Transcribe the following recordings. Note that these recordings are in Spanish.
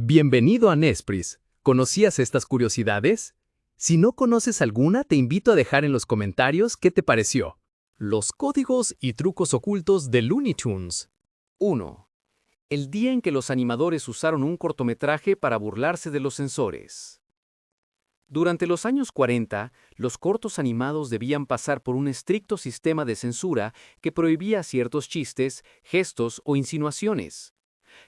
Bienvenido a Nespris. ¿Conocías estas curiosidades? Si no conoces alguna, te invito a dejar en los comentarios qué te pareció. Los códigos y trucos ocultos de Looney Tunes. 1. El día en que los animadores usaron un cortometraje para burlarse de los censores. Durante los años 40, los cortos animados debían pasar por un estricto sistema de censura que prohibía ciertos chistes, gestos o insinuaciones.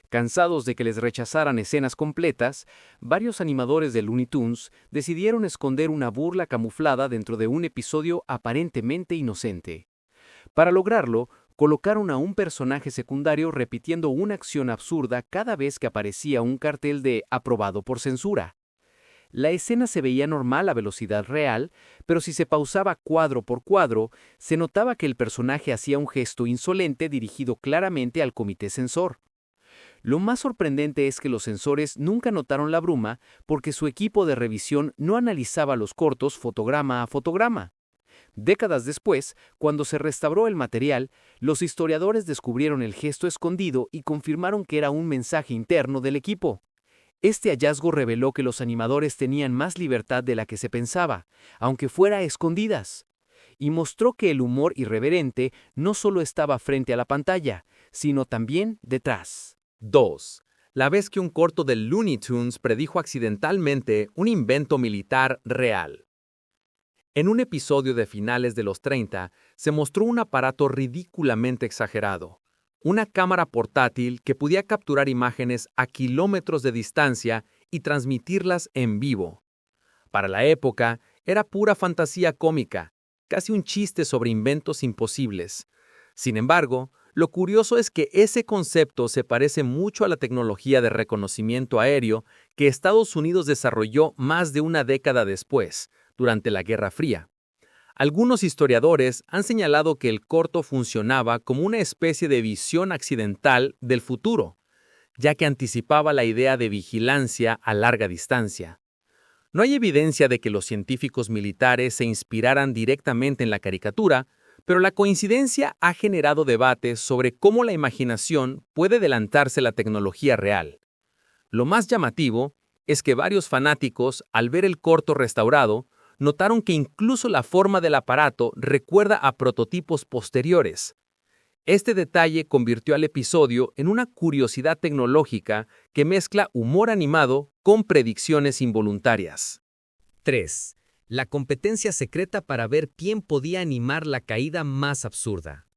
Cansados de que les rechazaran escenas completas, varios animadores de Looney Tunes decidieron esconder una burla camuflada dentro de un episodio aparentemente inocente. Para lograrlo, colocaron a un personaje secundario repitiendo una acción absurda cada vez que aparecía un cartel de "aprobado por censura". La escena se veía normal a velocidad real, pero si se pausaba cuadro por cuadro, se notaba que el personaje hacía un gesto insolente dirigido claramente al comité censor. Lo más sorprendente es que los censores nunca notaron la bruma porque su equipo de revisión no analizaba los cortos fotograma a fotograma. Décadas después, cuando se restauró el material, los historiadores descubrieron el gesto escondido y confirmaron que era un mensaje interno del equipo. Este hallazgo reveló que los animadores tenían más libertad de la que se pensaba, aunque fuera a escondidas, y mostró que el humor irreverente no solo estaba frente a la pantalla, sino también detrás. 2. La vez que un corto de Looney Tunes predijo accidentalmente un invento militar real. En un episodio de finales de los 30, se mostró un aparato ridículamente exagerado. Una cámara portátil que podía capturar imágenes a kilómetros de distancia y transmitirlas en vivo. Para la época, era pura fantasía cómica, casi un chiste sobre inventos imposibles. Sin embargo, lo curioso es que ese concepto se parece mucho a la tecnología de reconocimiento aéreo que Estados Unidos desarrolló más de una década después, durante la Guerra Fría. Algunos historiadores han señalado que el corto funcionaba como una especie de visión accidental del futuro, ya que anticipaba la idea de vigilancia a larga distancia. No hay evidencia de que los científicos militares se inspiraran directamente en la caricatura, pero la coincidencia ha generado debates sobre cómo la imaginación puede adelantarse a la tecnología real. Lo más llamativo es que varios fanáticos, al ver el corto restaurado, notaron que incluso la forma del aparato recuerda a prototipos posteriores. Este detalle convirtió al episodio en una curiosidad tecnológica que mezcla humor animado con predicciones involuntarias. 3. La competencia secreta para ver quién podía animar la caída más absurda.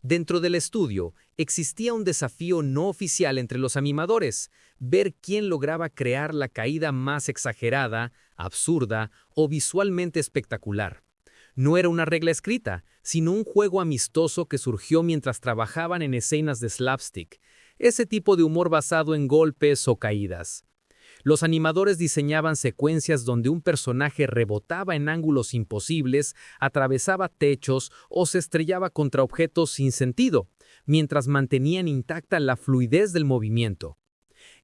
Dentro del estudio, existía un desafío no oficial entre los animadores, ver quién lograba crear la caída más exagerada, absurda o visualmente espectacular. No era una regla escrita, sino un juego amistoso que surgió mientras trabajaban en escenas de slapstick, ese tipo de humor basado en golpes o caídas. Los animadores diseñaban secuencias donde un personaje rebotaba en ángulos imposibles, atravesaba techos o se estrellaba contra objetos sin sentido, mientras mantenían intacta la fluidez del movimiento.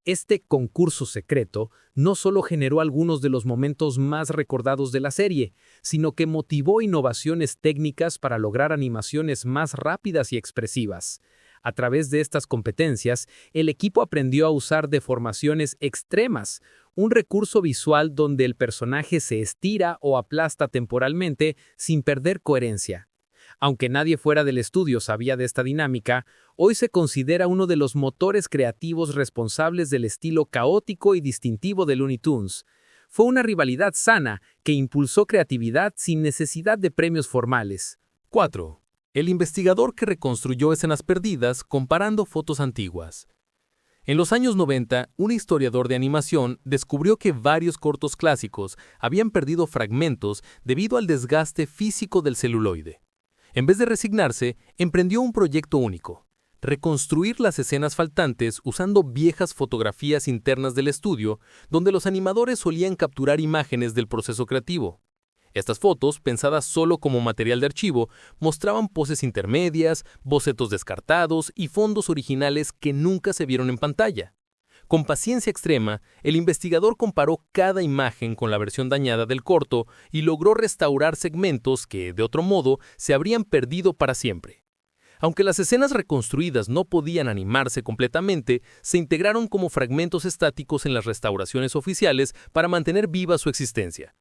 Este concurso secreto no solo generó algunos de los momentos más recordados de la serie, sino que motivó innovaciones técnicas para lograr animaciones más rápidas y expresivas. A través de estas competencias, el equipo aprendió a usar deformaciones extremas, un recurso visual donde el personaje se estira o aplasta temporalmente sin perder coherencia. Aunque nadie fuera del estudio sabía de esta dinámica, hoy se considera uno de los motores creativos responsables del estilo caótico y distintivo de Looney Tunes. Fue una rivalidad sana que impulsó creatividad sin necesidad de premios formales. 4. El investigador que reconstruyó escenas perdidas comparando fotos antiguas. En los años 90, un historiador de animación descubrió que varios cortos clásicos habían perdido fragmentos debido al desgaste físico del celuloide. En vez de resignarse, emprendió un proyecto único: reconstruir las escenas faltantes usando viejas fotografías internas del estudio, donde los animadores solían capturar imágenes del proceso creativo. Estas fotos, pensadas solo como material de archivo, mostraban poses intermedias, bocetos descartados y fondos originales que nunca se vieron en pantalla. Con paciencia extrema, el investigador comparó cada imagen con la versión dañada del corto y logró restaurar segmentos que, de otro modo, se habrían perdido para siempre. Aunque las escenas reconstruidas no podían animarse completamente, se integraron como fragmentos estáticos en las restauraciones oficiales para mantener viva su existencia.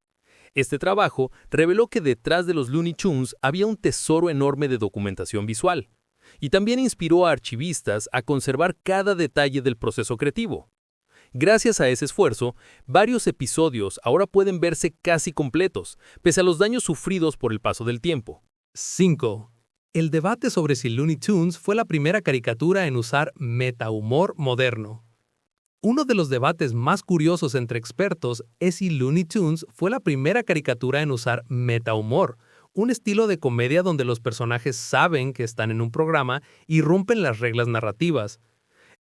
Este trabajo reveló que detrás de los Looney Tunes había un tesoro enorme de documentación visual, y también inspiró a archivistas a conservar cada detalle del proceso creativo. Gracias a ese esfuerzo, varios episodios ahora pueden verse casi completos, pese a los daños sufridos por el paso del tiempo. 5. El debate sobre si Looney Tunes fue la primera caricatura en usar metahumor moderno. Uno de los debates más curiosos entre expertos es si Looney Tunes fue la primera caricatura en usar metahumor, un estilo de comedia donde los personajes saben que están en un programa y rompen las reglas narrativas.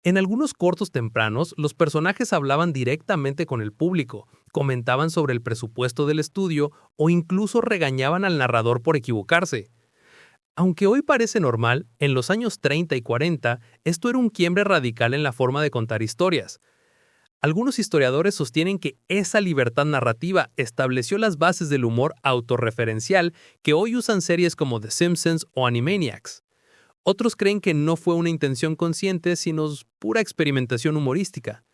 En algunos cortos tempranos, los personajes hablaban directamente con el público, comentaban sobre el presupuesto del estudio o incluso regañaban al narrador por equivocarse. Aunque hoy parece normal, en los años 30 y 40, esto era un quiebre radical en la forma de contar historias. Algunos historiadores sostienen que esa libertad narrativa estableció las bases del humor autorreferencial que hoy usan series como The Simpsons o Animaniacs. Otros creen que no fue una intención consciente, sino pura experimentación humorística.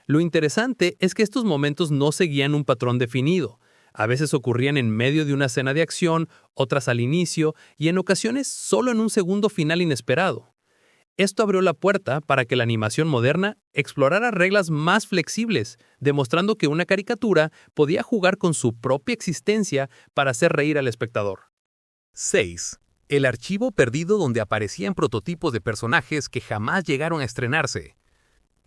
Lo interesante es que estos momentos no seguían un patrón definido. A veces ocurrían en medio de una escena de acción, otras al inicio y en ocasiones solo en un segundo final inesperado. Esto abrió la puerta para que la animación moderna explorara reglas más flexibles, demostrando que una caricatura podía jugar con su propia existencia para hacer reír al espectador. 6. El archivo perdido donde aparecían prototipos de personajes que jamás llegaron a estrenarse.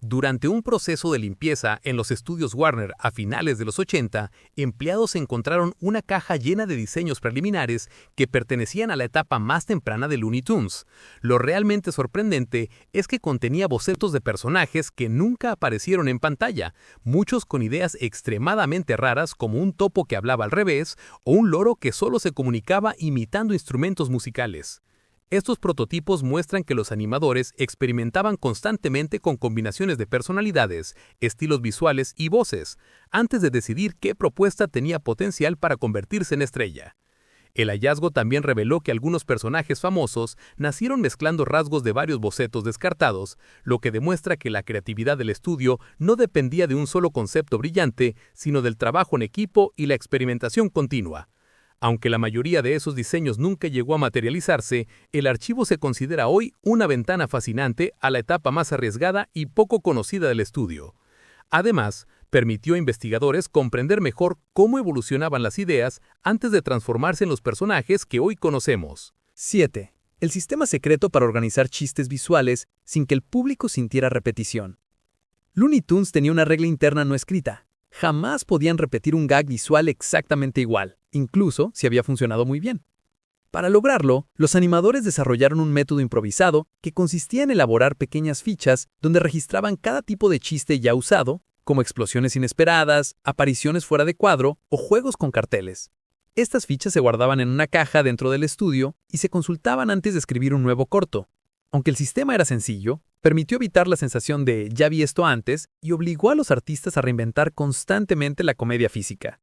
Durante un proceso de limpieza en los estudios Warner a finales de los 80, empleados encontraron una caja llena de diseños preliminares que pertenecían a la etapa más temprana de Looney Tunes. Lo realmente sorprendente es que contenía bocetos de personajes que nunca aparecieron en pantalla, muchos con ideas extremadamente raras como un topo que hablaba al revés o un loro que solo se comunicaba imitando instrumentos musicales. Estos prototipos muestran que los animadores experimentaban constantemente con combinaciones de personalidades, estilos visuales y voces, antes de decidir qué propuesta tenía potencial para convertirse en estrella. El hallazgo también reveló que algunos personajes famosos nacieron mezclando rasgos de varios bocetos descartados, lo que demuestra que la creatividad del estudio no dependía de un solo concepto brillante, sino del trabajo en equipo y la experimentación continua. Aunque la mayoría de esos diseños nunca llegó a materializarse, el archivo se considera hoy una ventana fascinante a la etapa más arriesgada y poco conocida del estudio. Además, permitió a investigadores comprender mejor cómo evolucionaban las ideas antes de transformarse en los personajes que hoy conocemos. 7. El sistema secreto para organizar chistes visuales sin que el público sintiera repetición. Looney Tunes tenía una regla interna no escrita. Jamás podían repetir un gag visual exactamente igual, incluso si había funcionado muy bien. Para lograrlo, los animadores desarrollaron un método improvisado que consistía en elaborar pequeñas fichas donde registraban cada tipo de chiste ya usado, como explosiones inesperadas, apariciones fuera de cuadro o juegos con carteles. Estas fichas se guardaban en una caja dentro del estudio y se consultaban antes de escribir un nuevo corto. Aunque el sistema era sencillo, permitió evitar la sensación de «ya vi esto antes» y obligó a los artistas a reinventar constantemente la comedia física.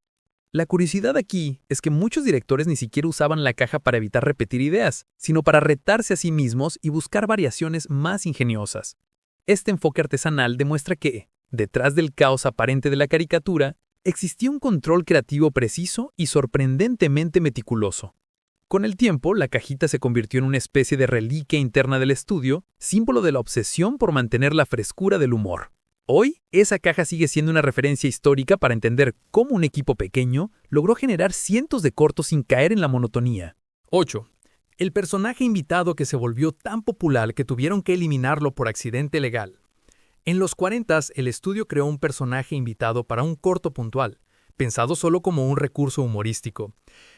La curiosidad aquí es que muchos directores ni siquiera usaban la caja para evitar repetir ideas, sino para retarse a sí mismos y buscar variaciones más ingeniosas. Este enfoque artesanal demuestra que, detrás del caos aparente de la caricatura, existía un control creativo preciso y sorprendentemente meticuloso. Con el tiempo, la cajita se convirtió en una especie de reliquia interna del estudio, símbolo de la obsesión por mantener la frescura del humor. Hoy, esa caja sigue siendo una referencia histórica para entender cómo un equipo pequeño logró generar cientos de cortos sin caer en la monotonía. 8. El personaje invitado que se volvió tan popular que tuvieron que eliminarlo por accidente legal. En los 40s, el estudio creó un personaje invitado para un corto puntual, pensado solo como un recurso humorístico.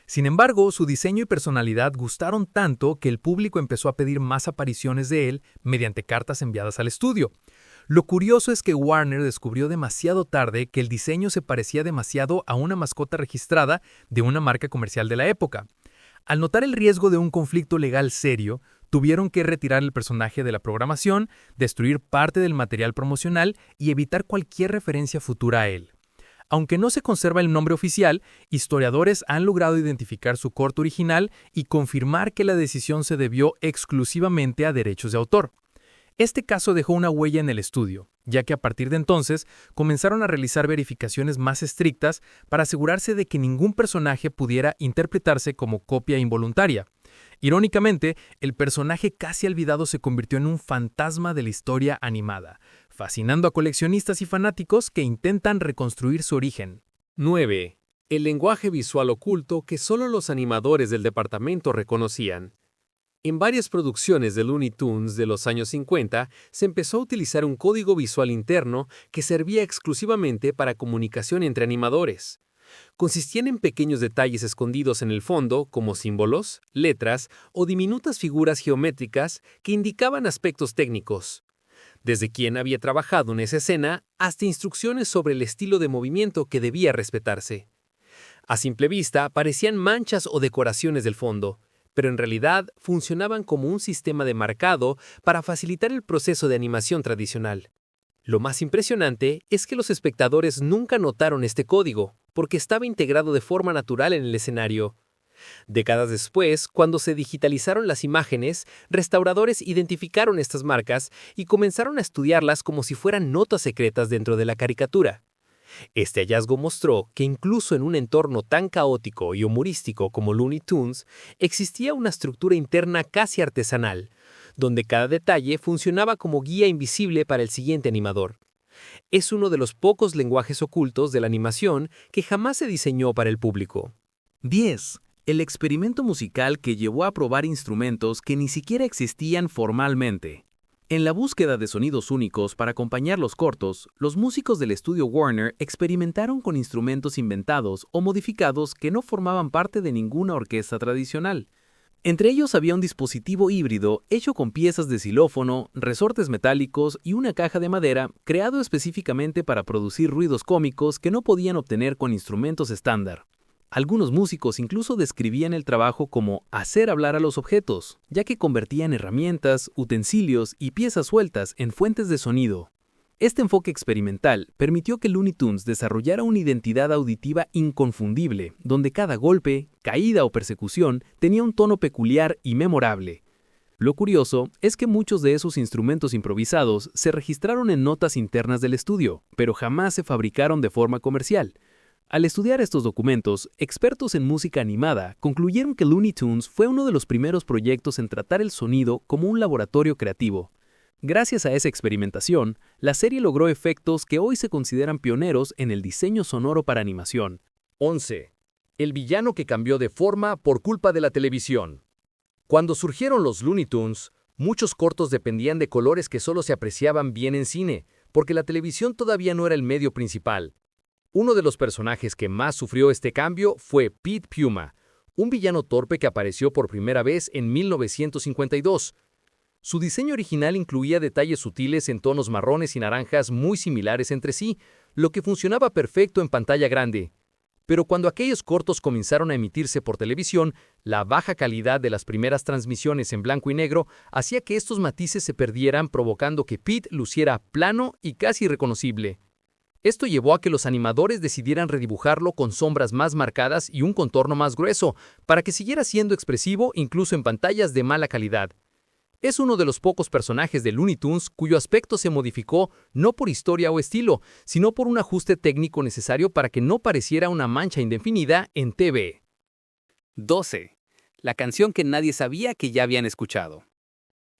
Sin embargo, su diseño y personalidad gustaron tanto que el público empezó a pedir más apariciones de él mediante cartas enviadas al estudio. Lo curioso es que Warner descubrió demasiado tarde que el diseño se parecía demasiado a una mascota registrada de una marca comercial de la época. Al notar el riesgo de un conflicto legal serio, tuvieron que retirar el personaje de la programación, destruir parte del material promocional y evitar cualquier referencia futura a él. Aunque no se conserva el nombre oficial, historiadores han logrado identificar su corto original y confirmar que la decisión se debió exclusivamente a derechos de autor. Este caso dejó una huella en el estudio, ya que a partir de entonces comenzaron a realizar verificaciones más estrictas para asegurarse de que ningún personaje pudiera interpretarse como copia involuntaria. Irónicamente, el personaje casi olvidado se convirtió en un fantasma de la historia animada, fascinando a coleccionistas y fanáticos que intentan reconstruir su origen. 9. El lenguaje visual oculto que solo los animadores del departamento reconocían. En varias producciones de Looney Tunes de los años 50 se empezó a utilizar un código visual interno que servía exclusivamente para comunicación entre animadores. Consistían en pequeños detalles escondidos en el fondo, como símbolos, letras o diminutas figuras geométricas que indicaban aspectos técnicos. Desde quién había trabajado en esa escena hasta instrucciones sobre el estilo de movimiento que debía respetarse. A simple vista parecían manchas o decoraciones del fondo, pero en realidad funcionaban como un sistema de marcado para facilitar el proceso de animación tradicional. Lo más impresionante es que los espectadores nunca notaron este código, porque estaba integrado de forma natural en el escenario. Décadas después, cuando se digitalizaron las imágenes, restauradores identificaron estas marcas y comenzaron a estudiarlas como si fueran notas secretas dentro de la caricatura. Este hallazgo mostró que incluso en un entorno tan caótico y humorístico como Looney Tunes, existía una estructura interna casi artesanal, donde cada detalle funcionaba como guía invisible para el siguiente animador. Es uno de los pocos lenguajes ocultos de la animación que jamás se diseñó para el público. 10. El experimento musical que llevó a probar instrumentos que ni siquiera existían formalmente. En la búsqueda de sonidos únicos para acompañar los cortos, los músicos del estudio Warner experimentaron con instrumentos inventados o modificados que no formaban parte de ninguna orquesta tradicional. Entre ellos había un dispositivo híbrido hecho con piezas de xilófono, resortes metálicos y una caja de madera creado específicamente para producir ruidos cómicos que no podían obtener con instrumentos estándar. Algunos músicos incluso describían el trabajo como hacer hablar a los objetos, ya que convertían herramientas, utensilios y piezas sueltas en fuentes de sonido. Este enfoque experimental permitió que Looney Tunes desarrollara una identidad auditiva inconfundible, donde cada golpe, caída o persecución tenía un tono peculiar y memorable. Lo curioso es que muchos de esos instrumentos improvisados se registraron en notas internas del estudio, pero jamás se fabricaron de forma comercial. Al estudiar estos documentos, expertos en música animada concluyeron que Looney Tunes fue uno de los primeros proyectos en tratar el sonido como un laboratorio creativo. Gracias a esa experimentación, la serie logró efectos que hoy se consideran pioneros en el diseño sonoro para animación. 11. El villano que cambió de forma por culpa de la televisión. Cuando surgieron los Looney Tunes, muchos cortos dependían de colores que solo se apreciaban bien en cine, porque la televisión todavía no era el medio principal. Uno de los personajes que más sufrió este cambio fue Pete Puma, un villano torpe que apareció por primera vez en 1952. Su diseño original incluía detalles sutiles en tonos marrones y naranjas muy similares entre sí, lo que funcionaba perfecto en pantalla grande. Pero cuando aquellos cortos comenzaron a emitirse por televisión, la baja calidad de las primeras transmisiones en blanco y negro hacía que estos matices se perdieran, provocando que Pete luciera plano y casi irreconocible. Esto llevó a que los animadores decidieran redibujarlo con sombras más marcadas y un contorno más grueso, para que siguiera siendo expresivo incluso en pantallas de mala calidad. Es uno de los pocos personajes de Looney Tunes cuyo aspecto se modificó no por historia o estilo, sino por un ajuste técnico necesario para que no pareciera una mancha indefinida en TV. 12. La canción que nadie sabía que ya habían escuchado.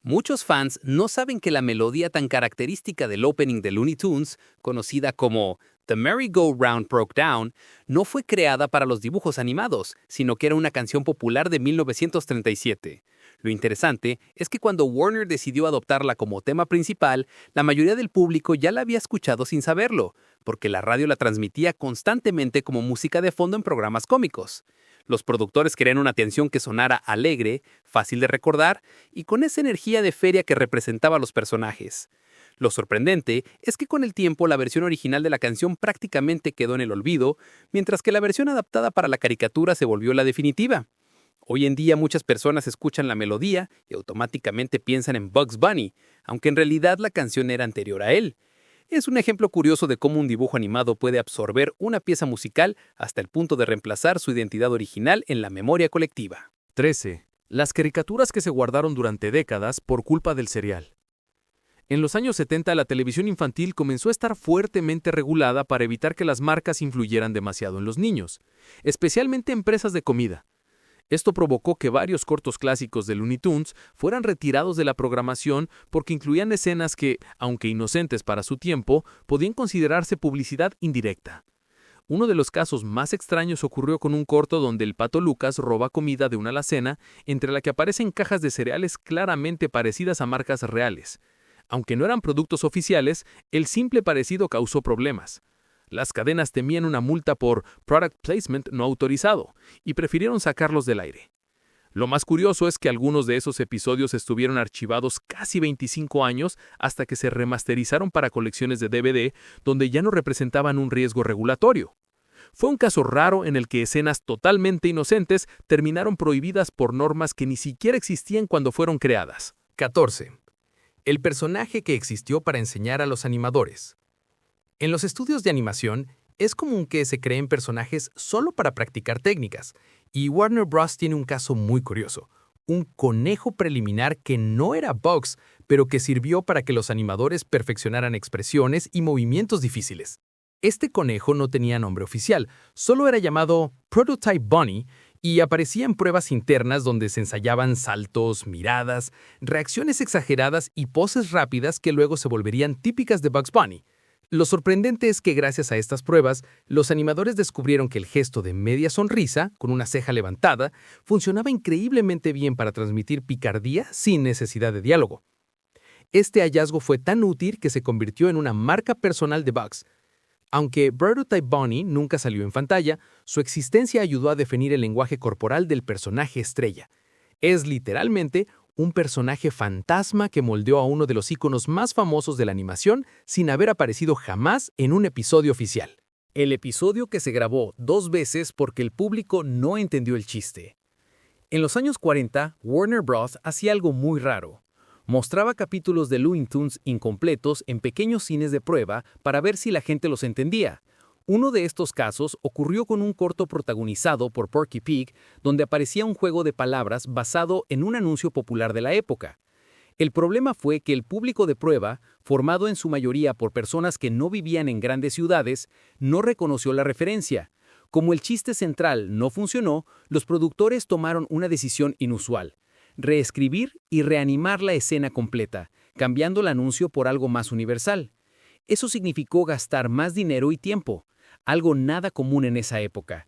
Muchos fans no saben que la melodía tan característica del opening de Looney Tunes, conocida como The Merry-Go-Round Broke Down, no fue creada para los dibujos animados, sino que era una canción popular de 1937. Lo interesante es que cuando Warner decidió adoptarla como tema principal, la mayoría del público ya la había escuchado sin saberlo, porque la radio la transmitía constantemente como música de fondo en programas cómicos. Los productores querían una canción que sonara alegre, fácil de recordar y con esa energía de feria que representaba a los personajes. Lo sorprendente es que con el tiempo la versión original de la canción prácticamente quedó en el olvido, mientras que la versión adaptada para la caricatura se volvió la definitiva. Hoy en día muchas personas escuchan la melodía y automáticamente piensan en Bugs Bunny, aunque en realidad la canción era anterior a él. Es un ejemplo curioso de cómo un dibujo animado puede absorber una pieza musical hasta el punto de reemplazar su identidad original en la memoria colectiva. 13. Las caricaturas que se guardaron durante décadas por culpa del cereal. En los años 70, la televisión infantil comenzó a estar fuertemente regulada para evitar que las marcas influyeran demasiado en los niños, especialmente empresas de comida. Esto provocó que varios cortos clásicos de Looney Tunes fueran retirados de la programación porque incluían escenas que, aunque inocentes para su tiempo, podían considerarse publicidad indirecta. Uno de los casos más extraños ocurrió con un corto donde el pato Lucas roba comida de una alacena, entre la que aparecen cajas de cereales claramente parecidas a marcas reales. Aunque no eran productos oficiales, el simple parecido causó problemas. Las cadenas temían una multa por product placement no autorizado y prefirieron sacarlos del aire. Lo más curioso es que algunos de esos episodios estuvieron archivados casi 25 años hasta que se remasterizaron para colecciones de DVD donde ya no representaban un riesgo regulatorio. Fue un caso raro en el que escenas totalmente inocentes terminaron prohibidas por normas que ni siquiera existían cuando fueron creadas. 14. El personaje que existió para enseñar a los animadores. En los estudios de animación, es común que se creen personajes solo para practicar técnicas, y Warner Bros. Tiene un caso muy curioso, un conejo preliminar que no era Bugs, pero que sirvió para que los animadores perfeccionaran expresiones y movimientos difíciles. Este conejo no tenía nombre oficial, solo era llamado Prototype Bunny y aparecía en pruebas internas donde se ensayaban saltos, miradas, reacciones exageradas y poses rápidas que luego se volverían típicas de Bugs Bunny. Lo sorprendente es que gracias a estas pruebas, los animadores descubrieron que el gesto de media sonrisa, con una ceja levantada, funcionaba increíblemente bien para transmitir picardía sin necesidad de diálogo. Este hallazgo fue tan útil que se convirtió en una marca personal de Bugs. Aunque Prototype Bunny nunca salió en pantalla, su existencia ayudó a definir el lenguaje corporal del personaje estrella. Es literalmente un personaje fantasma que moldeó a uno de los íconos más famosos de la animación sin haber aparecido jamás en un episodio oficial. El episodio que se grabó 2 veces porque el público no entendió el chiste. En los años 40, Warner Bros. Hacía algo muy raro. Mostraba capítulos de Looney Tunes incompletos en pequeños cines de prueba para ver si la gente los entendía. Uno de estos casos ocurrió con un corto protagonizado por Porky Pig, donde aparecía un juego de palabras basado en un anuncio popular de la época. El problema fue que el público de prueba, formado en su mayoría por personas que no vivían en grandes ciudades, no reconoció la referencia. Como el chiste central no funcionó, los productores tomaron una decisión inusual: reescribir y reanimar la escena completa, cambiando el anuncio por algo más universal. Eso significó gastar más dinero y tiempo, algo nada común en esa época.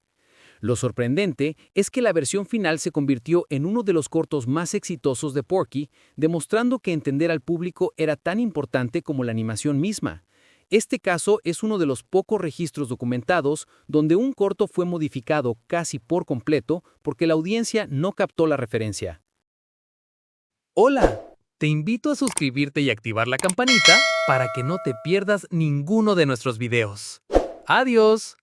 Lo sorprendente es que la versión final se convirtió en uno de los cortos más exitosos de Porky, demostrando que entender al público era tan importante como la animación misma. Este caso es uno de los pocos registros documentados donde un corto fue modificado casi por completo porque la audiencia no captó la referencia. Hola, te invito a suscribirte y activar la campanita para que no te pierdas ninguno de nuestros videos. ¡Adiós!